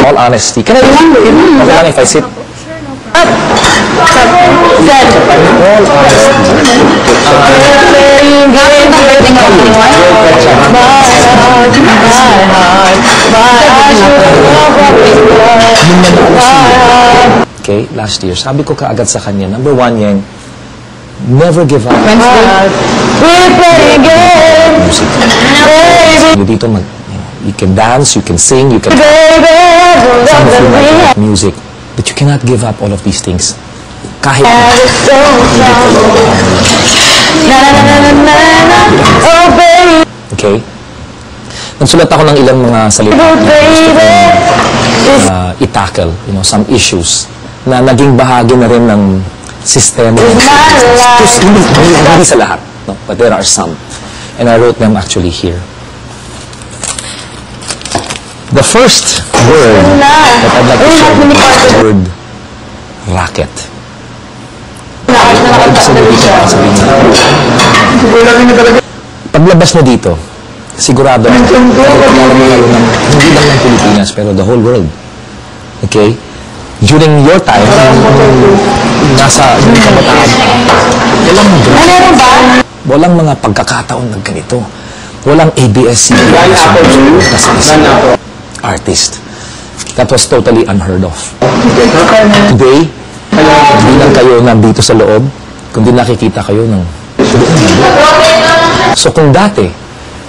all honesty, can I okay lang if I sit? Up. Dead. All honesty. Okay, last year, sabi ko kaagad sa kanya, number one yan, never give up. Music. Dito you can dance, you can sing, you can... Some of you might like music, but you cannot give up all of these things. Kahit okay? Nagsulat ako ng ilang mga salita i-tackle, some issues na naging bahagi na rin ng sistema. Hindi sa lahat, no? But there are some. And I wrote them actually here. The first word that I'd like to share is the word racket. Paglabas na dito, sigurado hindi lang ng Pilipinas, pero the whole world. Okay? During your time, nasa kabataan, walang mga pagkakataon na ganito. Walang ABS-CBN artist. That was totally unheard of. Today, hindi lang kayo nandito sa loob, kundi nakikita kayo ng... So kung dati,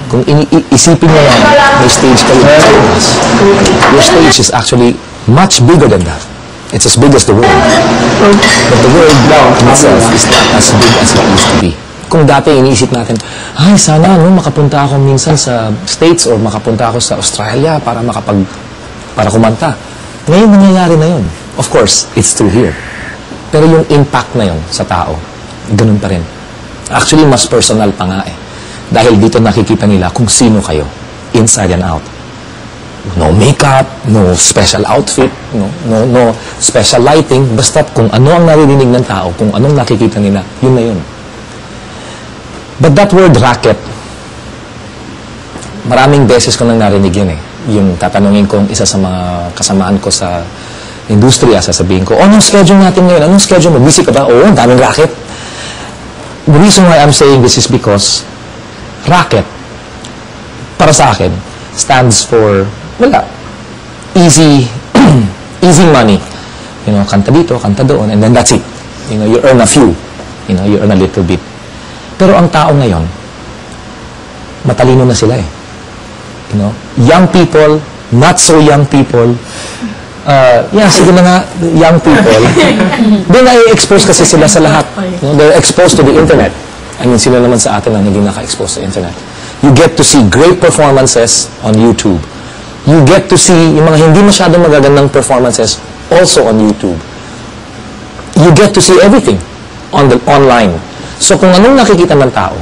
kung isipin nyo yan, may stage kayo sa labas, your stage is actually much bigger than that. It's as big as the world. But the world itself is not as big as it used to be. Kung dati iniisip natin, ay sana makapunta ako minsan sa States or makapunta ako sa Australia para kumanta. Ngayon nangyayari na yun. Of course, it's still here. Pero yung impact na yun sa tao, ganun pa rin. Actually, mas personal pa nga eh. Dahil dito nakikita nila kung sino kayo, inside and out. No makeup, no special outfit, no special lighting. Basta kung ano ang naririnig ng tao, kung anong nakikita nila, yun na yun. But that word racket, maraming beses ko nang narinig yun eh. Yung tatanungin kong isa sa mga kasamaan ko sa industriya, sasabihin ko, anong schedule natin ngayon? Anong schedule mo? Busy ka ba? Oo, daming racket. The reason why I'm saying this is because racket, para sa akin, stands for, easy money. Kanta dito, kanta doon, and then that's it. You earn a few. You earn a little bit. Pero ang tao ngayon, matalino na sila eh. Young people, not so young people, sige na nga, young people, di na-expose kasi sila sa lahat. They're exposed to the internet. I mean, sila naman sa atin ang hindi naka-expose sa internet. You get to see great performances on YouTube. You get to see yung mga hindi masyadong magagandang performances also on YouTube. You get to see everything online. So kung anong nakikita ng tao,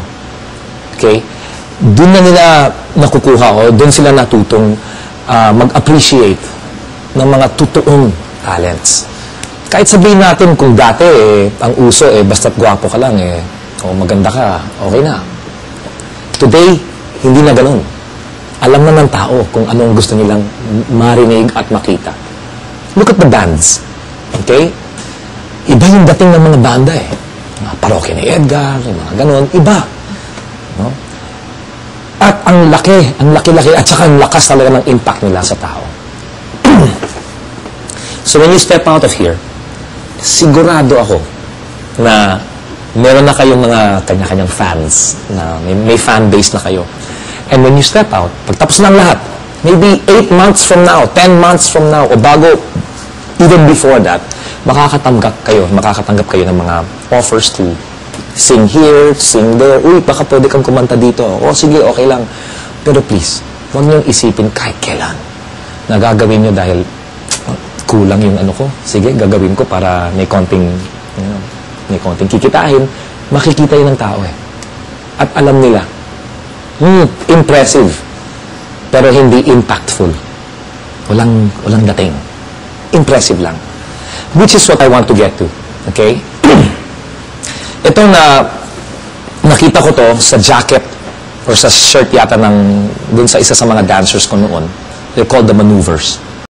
okay, doon na nila nakukuha o doon sila natutong mag-appreciate ng mga totoong talents. Kahit sabihin natin kung dati ang uso basta't gwapo ka lang o maganda ka, okay na. Today, hindi na ganun. Alam na ng tao kung anong gusto nilang marinig at makita. Look at the bands. Okay? Iba yung dating ng mga banda eh. Mga parokya ni Edgar, mga ganun. Iba. No? At ang laki-laki, at saka ang lakas talaga ng impact nila sa tao. So when you step out of here, sigurado ako na meron na kayong mga kanya-kanyang fans, na may fan base na kayo. And when you step out, pagtapos ng lahat, maybe 8 months from now, 10 months from now, o bago, even before that, makakatanggap kayo ng mga offers to sing here, sing there. Uy, baka pwede kang kumanta dito. O sige, okay lang. Pero please, huwag niyong isipin kahit kailan na gagawin niyo dahil kulang yung ano ko. Sige, gagawin ko para may konting kikitain. Makikita yun ng tao eh. At alam nila, impressive, pero hindi impactful. Walang dating. Impressive lang. Which is what I want to get to. Okay? Ito nakita ko to sa jacket or sa shirt yata dun sa isa sa mga dancers ko noon. They're called the Maneuvers.